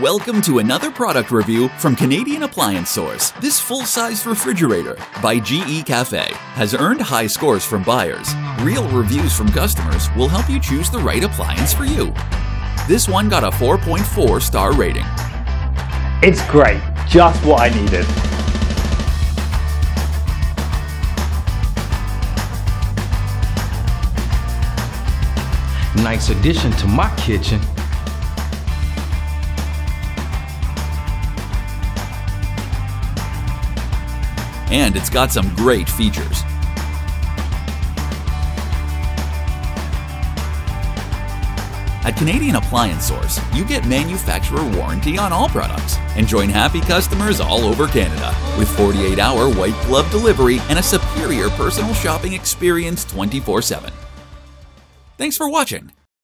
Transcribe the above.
Welcome to another product review from Canadian Appliance Source. This full-size refrigerator by GE Cafe has earned high scores from buyers. Real reviews from customers will help you choose the right appliance for you. This one got a 4.4-star rating. It's great, just what I needed. Nice addition to my kitchen. And it's got some great features. At Canadian Appliance Source, you get manufacturer warranty on all products and join happy customers all over Canada with 48-hour white glove delivery and a superior personal shopping experience 24/7. Thanks for watching.